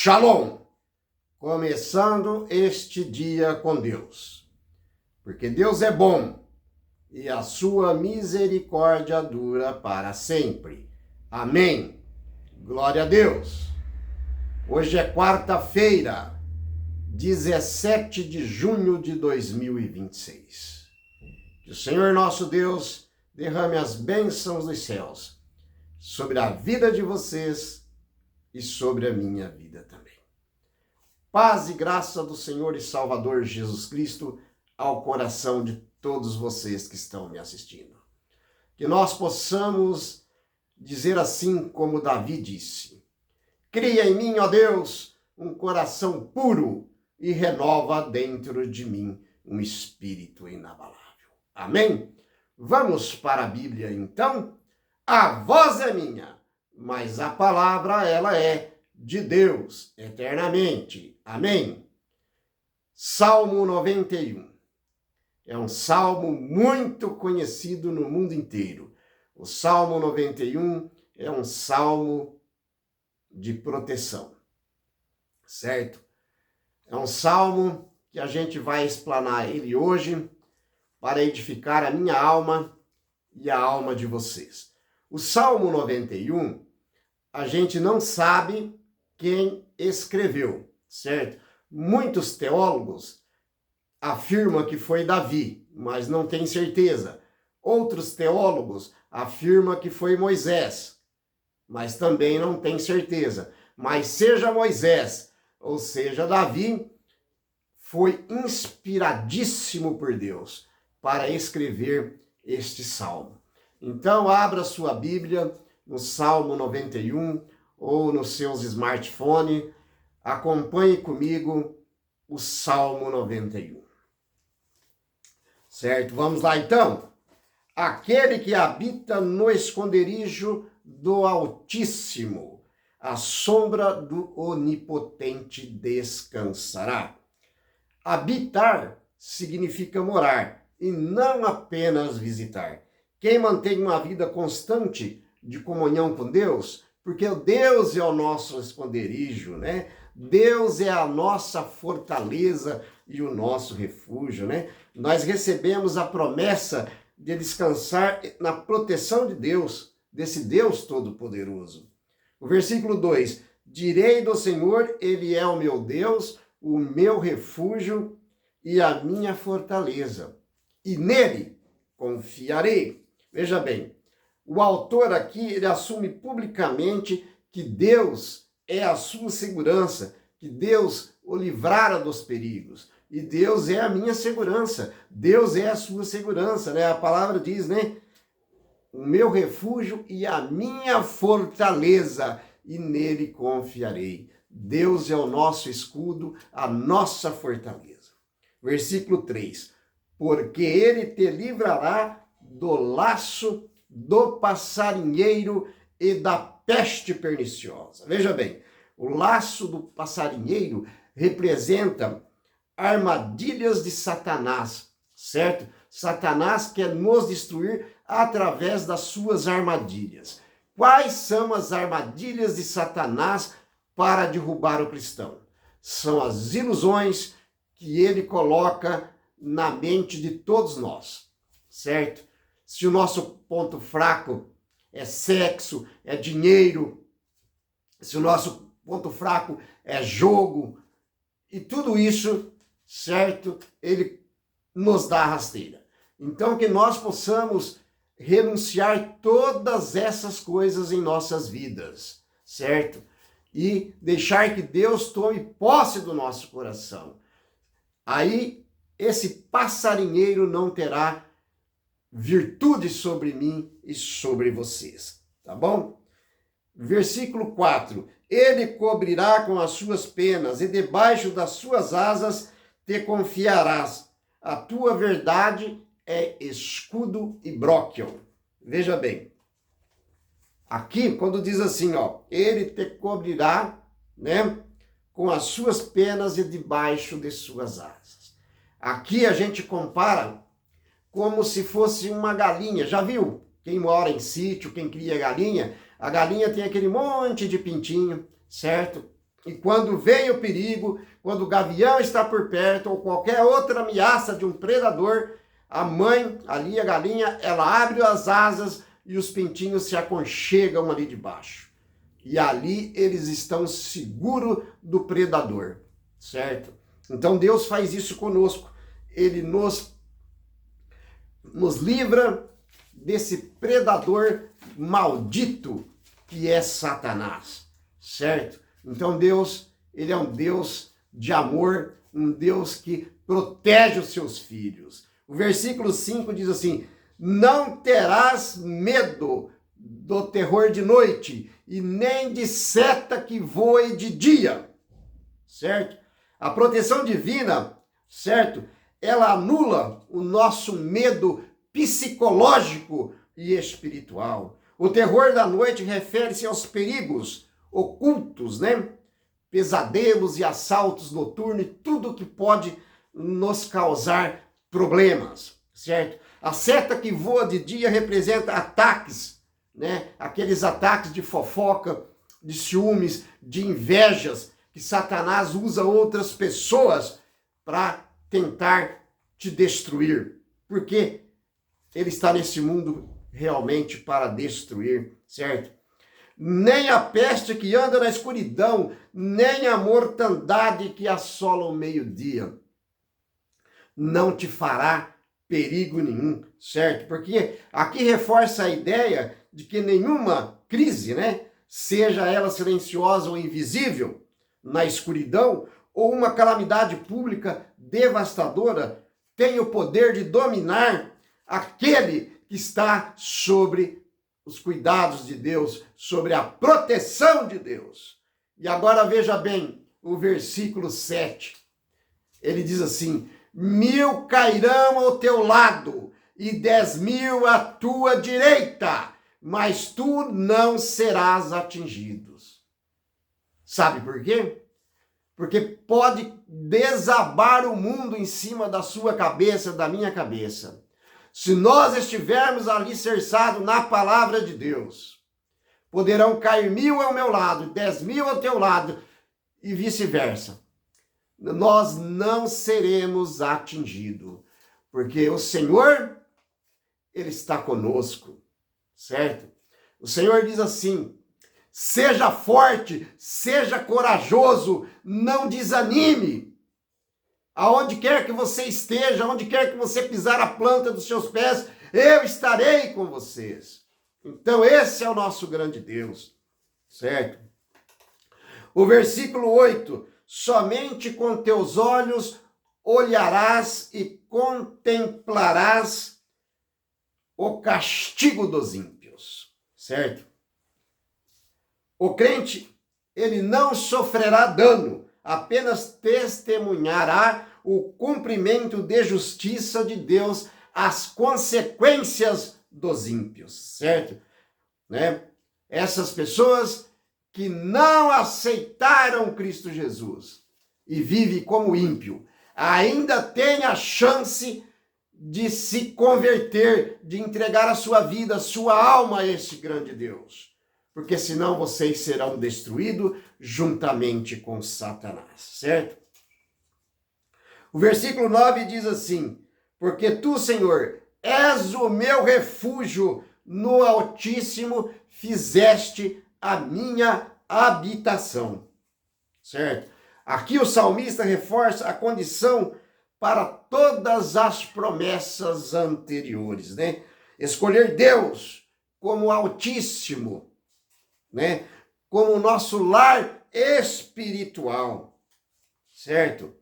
Shalom! Começando este dia com Deus. Porque Deus é bom e a sua misericórdia dura para sempre. Amém. Glória a Deus. Hoje é quarta-feira, 17 de junho de 2026. Que o Senhor nosso Deus derrame as bênçãos dos céus sobre a vida de vocês e sobre a minha vida também. Paz e graça do Senhor e Salvador Jesus Cristo ao coração de todos vocês que estão me assistindo. Que nós possamos dizer assim como Davi disse: cria em mim, ó Deus, um coração puro e renova dentro de mim um espírito inabalável. Amém? Vamos para a Bíblia então? A voz é minha, mas a palavra, ela é de Deus eternamente. Amém? Salmo 91. É um salmo muito conhecido no mundo inteiro. O Salmo 91 é um salmo de proteção, certo? É um salmo que a gente vai explanar ele hoje para edificar a minha alma e a alma de vocês. O Salmo 91, a gente não sabe quem escreveu, certo? Muitos teólogos afirmam que foi Davi, mas não tem certeza. Outros teólogos afirmam que foi Moisés, mas também não tem certeza. Mas seja Moisés ou seja Davi, foi inspiradíssimo por Deus para escrever este salmo. Então, abra sua Bíblia no Salmo 91 ou nos seus smartphones. Acompanhe comigo o Salmo 91. Certo? Vamos lá então. Aquele que habita no esconderijo do Altíssimo, à sombra do Onipotente descansará. Habitar significa morar e não apenas visitar. Quem mantém uma vida constante de comunhão com Deus, porque Deus é o nosso esconderijo, né? Deus é a nossa fortaleza e o nosso refúgio, né? Nós recebemos a promessa de descansar na proteção de Deus, desse Deus Todo-Poderoso. O versículo 2: direi do Senhor, Ele é o meu Deus, o meu refúgio e a minha fortaleza, e nele confiarei. Veja bem, o autor aqui, ele assume publicamente que Deus é a sua segurança, que Deus o livrara dos perigos. E Deus é a minha segurança, Deus é a sua segurança, né? A palavra diz, né? O meu refúgio e a minha fortaleza, e nele confiarei. Deus é o nosso escudo, a nossa fortaleza. Versículo 3. Porque ele te livrará do laço do passarinheiro e da peste perniciosa. Veja bem, o laço do passarinheiro representa armadilhas de Satanás, certo? Satanás quer nos destruir através das suas armadilhas. Quais são as armadilhas de Satanás para derrubar o cristão? São as ilusões que ele coloca na mente de todos nós, certo? Se o nosso ponto fraco é sexo, é dinheiro, se o nosso ponto fraco é jogo, e tudo isso, certo? Ele nos dá rasteira. Então, que nós possamos renunciar todas essas coisas em nossas vidas, certo? E deixar que Deus tome posse do nosso coração. Aí, esse passarinheiro não terá virtude sobre mim e sobre vocês, tá bom? Versículo 4. Ele cobrirá com as suas penas e debaixo das suas asas te confiarás. A tua verdade é escudo e bróquio. Veja bem, aqui quando diz assim, ó, ele te cobrirá, né, com as suas penas e debaixo de suas asas. Aqui a gente compara como se fosse uma galinha. Já viu? Quem mora em sítio, quem cria galinha, a galinha tem aquele monte de pintinho, certo? E quando vem o perigo, quando o gavião está por perto ou qualquer outra ameaça de um predador, a mãe, ali a galinha, ela abre as asas e os pintinhos se aconchegam ali debaixo. E ali eles estão seguros do predador, certo? Então Deus faz isso conosco. Ele nos livra desse predador maldito que é Satanás, certo? Então Deus, ele é um Deus de amor, um Deus que protege os seus filhos. O versículo 5 diz assim: não terás medo do terror de noite, e nem de seta que voe de dia, certo? A proteção divina, certo? Ela anula o nosso medo psicológico e espiritual. O terror da noite refere-se aos perigos ocultos, né? Pesadelos e assaltos noturnos e tudo que pode nos causar problemas, certo? A seta que voa de dia representa ataques, né? Aqueles ataques de fofoca, de ciúmes, de invejas, que Satanás usa outras pessoas para tentar te destruir. Porque ele está nesse mundo realmente para destruir, certo? Nem a peste que anda na escuridão, nem a mortandade que assola o meio-dia não te fará perigo nenhum, certo? Porque aqui reforça a ideia de que nenhuma crise, né, seja ela silenciosa ou invisível, na escuridão, ou uma calamidade pública devastadora, tem o poder de dominar aquele que está sobre os cuidados de Deus, sobre a proteção de Deus. E agora veja bem o versículo 7. Ele diz assim: 1000 cairão ao teu lado e 10.000 à tua direita, mas tu não serás atingido. Sabe por quê? Porque pode desabar o mundo em cima da sua cabeça, da minha cabeça. Se nós estivermos alicerçados na palavra de Deus, poderão cair 1000 ao meu lado, 10.000 ao teu lado e vice-versa. Nós não seremos atingidos, porque o Senhor, ele está conosco, certo? O Senhor diz assim: seja forte, seja corajoso, não desanime. Aonde quer que você esteja, aonde quer que você pisar a planta dos seus pés, eu estarei com vocês. Então esse é o nosso grande Deus, certo? O versículo 8: somente com teus olhos olharás e contemplarás o castigo dos ímpios, certo? O crente, ele não sofrerá dano, apenas testemunhará o cumprimento de justiça de Deus, as consequências dos ímpios, certo? Né? Essas pessoas que não aceitaram Cristo Jesus e vivem como ímpio, ainda têm a chance de se converter, de entregar a sua vida, a sua alma a esse grande Deus. Porque senão vocês serão destruídos juntamente com Satanás, certo? O versículo 9 diz assim: porque tu, Senhor, és o meu refúgio, no Altíssimo fizeste a minha habitação, certo? Aqui o salmista reforça a condição para todas as promessas anteriores, né? Escolher Deus como Altíssimo, né? Como o nosso lar espiritual, certo?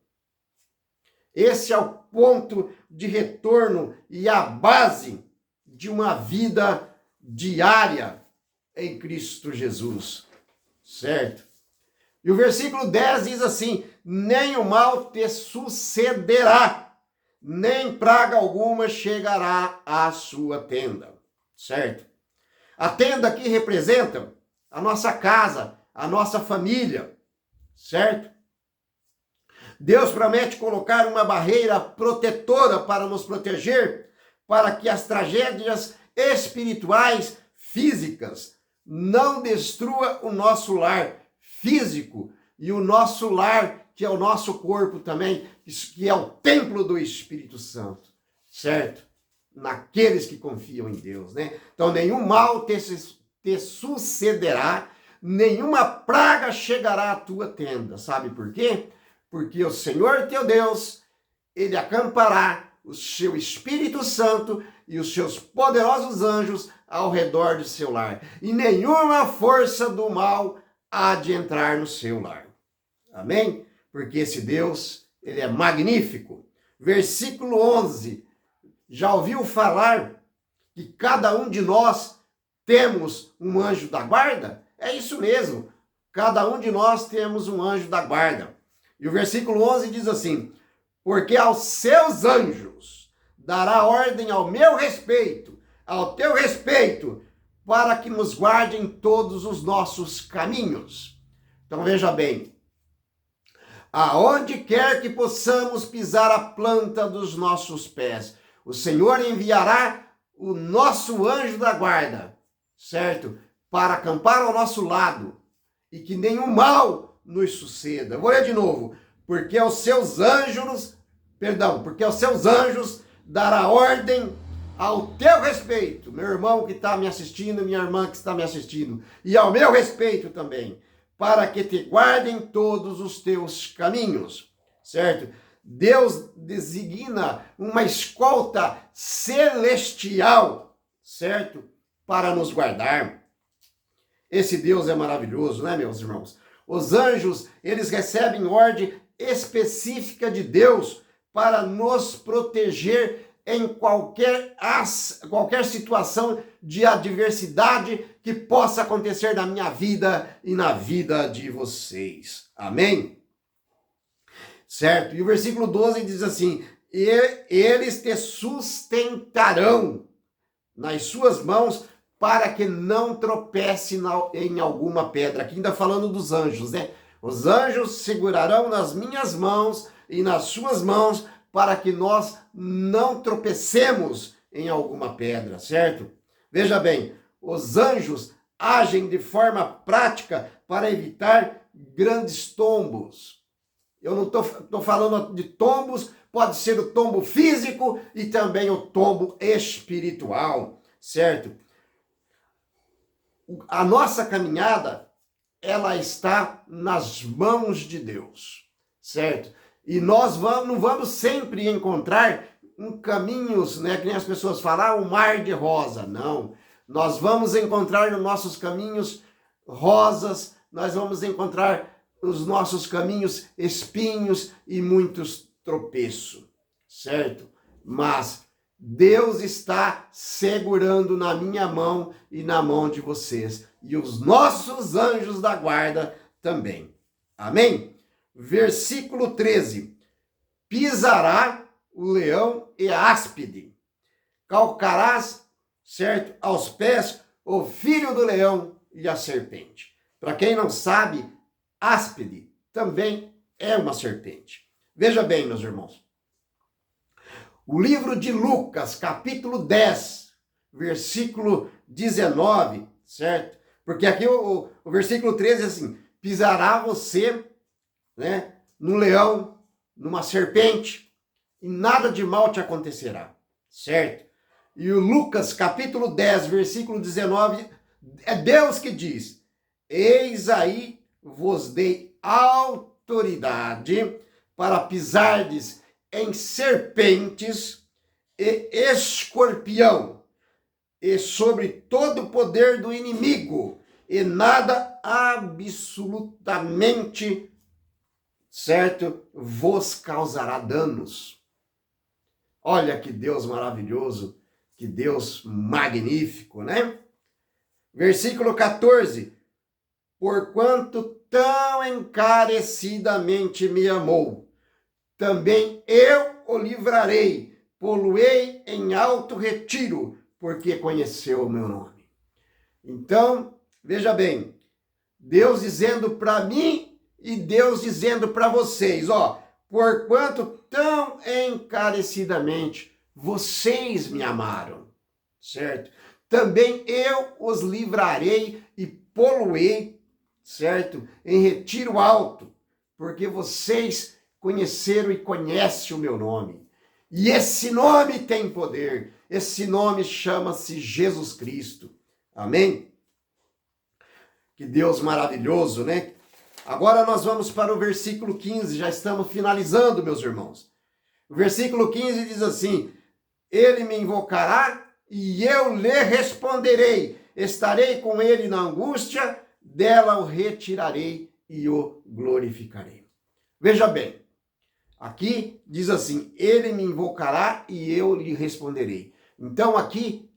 Esse é o ponto de retorno e a base de uma vida diária em Cristo Jesus, certo? E o versículo 10 diz assim: nem o mal te sucederá, nem praga alguma chegará à sua tenda, certo? A tenda aqui representa a nossa casa, a nossa família, certo? Deus promete colocar uma barreira protetora para nos proteger, para que as tragédias espirituais, físicas, não destrua o nosso lar físico, e o nosso lar, que é o nosso corpo também, que é o templo do Espírito Santo, certo? Naqueles que confiam em Deus, né? Então, nenhum mal te sucederá, nenhuma praga chegará à tua tenda. Sabe por quê? Porque o Senhor teu Deus, ele acampará o seu Espírito Santo e os seus poderosos anjos ao redor de seu lar. E nenhuma força do mal há de entrar no seu lar. Amém? Porque esse Deus, ele é magnífico. Versículo 11. Já ouviu falar que cada um de nós temos um anjo da guarda? É isso mesmo. Cada um de nós temos um anjo da guarda. E o versículo 11 diz assim: porque aos seus anjos dará ordem ao meu respeito, ao teu respeito, para que nos guardem todos os nossos caminhos. Então veja bem, aonde quer que possamos pisar a planta dos nossos pés, o Senhor enviará o nosso anjo da guarda, certo? Para acampar ao nosso lado e que nenhum mal nos suceda. Vou ler de novo. Porque aos seus anjos dará ordem ao teu respeito, meu irmão que está me assistindo, minha irmã que está me assistindo, e ao meu respeito também, para que te guardem todos os teus caminhos, certo? Deus designa uma escolta celestial, certo? Para nos guardar. Esse Deus é maravilhoso, né, meus irmãos? Os anjos, eles recebem ordem específica de Deus para nos proteger em qualquer situação de adversidade que possa acontecer na minha vida e na vida de vocês. Amém? Certo? E o versículo 12 diz assim: e eles te sustentarão nas suas mãos para que não tropece em alguma pedra. Aqui ainda falando dos anjos, né? Os anjos segurarão nas minhas mãos e nas suas mãos para que nós não tropecemos em alguma pedra, certo? Veja bem, os anjos agem de forma prática para evitar grandes tombos. Eu não estou falando de tombos, pode ser o tombo físico e também o tombo espiritual, certo? A nossa caminhada, ela está nas mãos de Deus, certo? E nós não vamos sempre encontrar caminhos, né, que nem as pessoas falam, um mar de rosa. Não. Nós vamos encontrar nos nossos caminhos rosas, nós vamos encontrar nos nossos caminhos espinhos e muitos tropeços, certo? Mas Deus está segurando na minha mão e na mão de vocês. E os nossos anjos da guarda também. Amém? Versículo 13. Pisará o leão e a áspide. Calcarás, certo, aos pés o filho do leão e a serpente. Para quem não sabe, áspide também é uma serpente. Veja bem, meus irmãos. O livro de Lucas, capítulo 10, versículo 19, certo? Porque aqui o versículo 13 é assim: pisará você, né, no leão, numa serpente, e nada de mal te acontecerá, certo? E o Lucas, capítulo 10, versículo 19, é Deus que diz: eis aí vos dei autoridade para pisardes em serpentes e escorpião, e sobre todo o poder do inimigo, e nada absolutamente, certo, vos causará danos. Olha que Deus maravilhoso, que Deus magnífico, né? Versículo 14. Porquanto tão encarecidamente me amou, também eu o livrarei, pô-lo-ei em alto retiro, porque conheceu o meu nome. Então, veja bem, Deus dizendo para mim e Deus dizendo para vocês, ó, porquanto tão encarecidamente vocês me amaram, certo? Também eu os livrarei e pô-lo-ei, certo? Em retiro alto, porque vocês conheceram e conhecem o meu nome. E esse nome tem poder. Esse nome chama-se Jesus Cristo. Amém? Que Deus maravilhoso, né? Agora nós vamos para o versículo 15, já estamos finalizando, meus irmãos. O versículo 15 diz assim: ele me invocará e eu lhe responderei. Estarei com ele na angústia, dela o retirarei e o glorificarei. Veja bem, aqui diz assim: ele me invocará e eu lhe responderei. Então aqui,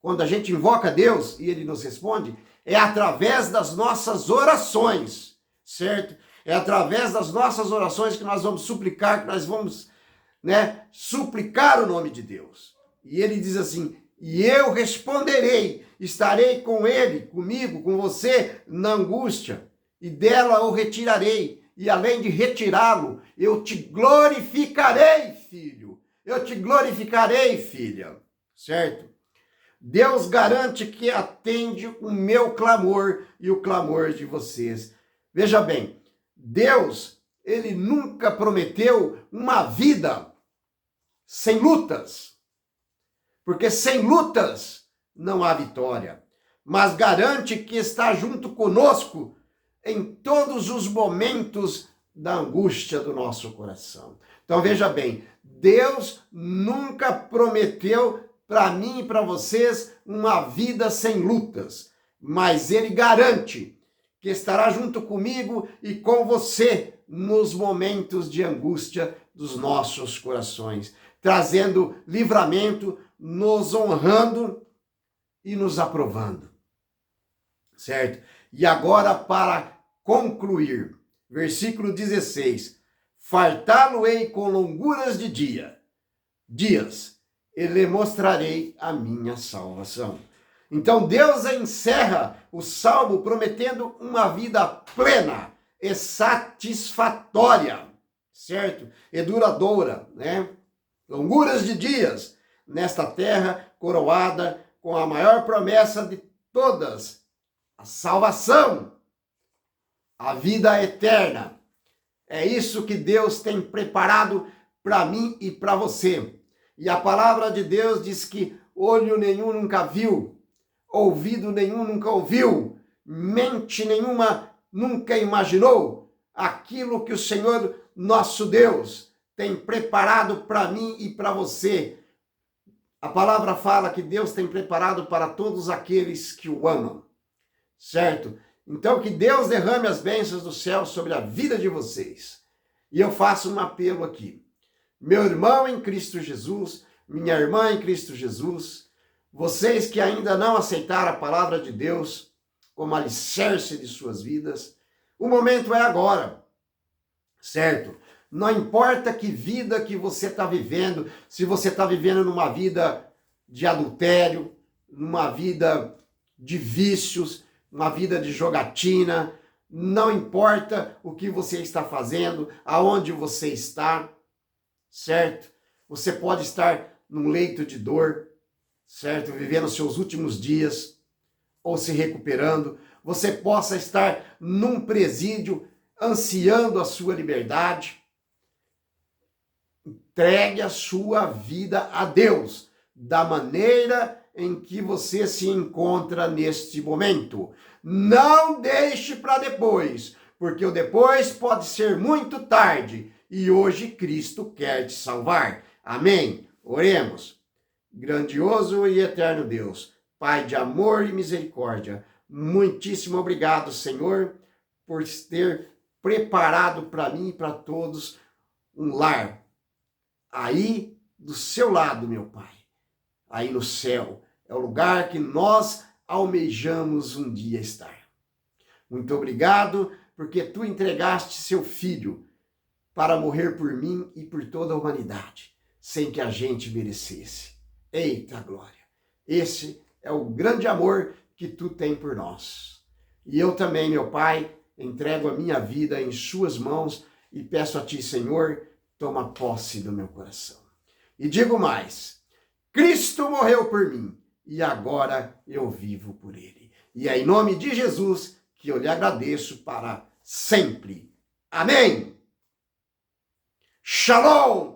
quando a gente invoca Deus e ele nos responde, é através das nossas orações, certo? É através das nossas orações que nós vamos suplicar, que nós vamos, suplicar o nome de Deus. E ele diz assim: e eu responderei, estarei com ele, comigo, com você, na angústia, e dela o retirarei. E além de retirá-lo, eu te glorificarei, filho. Eu te glorificarei, filha. Certo? Deus garante que atende o meu clamor e o clamor de vocês. Veja bem, Deus, ele nunca prometeu uma vida sem lutas. Porque sem lutas não há vitória. Mas garante que está junto conosco em todos os momentos da angústia do nosso coração. Então veja bem, Deus nunca prometeu para mim e para vocês uma vida sem lutas, mas ele garante que estará junto comigo e com você nos momentos de angústia dos nossos corações, trazendo livramento, nos honrando e nos aprovando. Certo? E agora, para concluir, versículo 16: fartá-lo-ei com longuras de dias, e lhe mostrarei a minha salvação. Então Deus encerra o salmo prometendo uma vida plena e satisfatória, certo? E duradoura, né? Longuras de dias nesta terra, coroada com a maior promessa de todas, a salvação, a vida eterna. É isso que Deus tem preparado para mim e para você. E a palavra de Deus diz que olho nenhum nunca viu, ouvido nenhum nunca ouviu, mente nenhuma nunca imaginou aquilo que o Senhor nosso Deus tem preparado para mim e para você. A palavra fala que Deus tem preparado para todos aqueles que o amam, certo? Então que Deus derrame as bênçãos do céu sobre a vida de vocês. E eu faço um apelo aqui. Meu irmão em Cristo Jesus, minha irmã em Cristo Jesus, vocês que ainda não aceitaram a palavra de Deus como alicerce de suas vidas, o momento é agora, certo? Não importa que vida que você está vivendo, se você está vivendo numa vida de adultério, numa vida de vícios, uma vida de jogatina, não importa o que você está fazendo, aonde você está, certo? Você pode estar num leito de dor, certo? Vivendo os seus últimos dias, ou se recuperando. Você possa estar num presídio, ansiando a sua liberdade. Entregue a sua vida a Deus, da maneira em que você se encontra neste momento. Não deixe para depois, porque o depois pode ser muito tarde e hoje Cristo quer te salvar. Amém? Oremos. Grandioso e eterno Deus, Pai de amor e misericórdia, muitíssimo obrigado, Senhor, por ter preparado para mim e para todos um lar aí do seu lado, meu Pai, aí no céu. É o lugar que nós almejamos um dia estar. Muito obrigado, porque tu entregaste seu filho para morrer por mim e por toda a humanidade, sem que a gente merecesse. Eita glória! Esse é o grande amor que tu tem por nós. E eu também, meu Pai, entrego a minha vida em suas mãos e peço a ti, Senhor, toma posse do meu coração. E digo mais, Cristo morreu por mim e agora eu vivo por ele. E é em nome de Jesus que eu lhe agradeço para sempre. Amém. Shalom!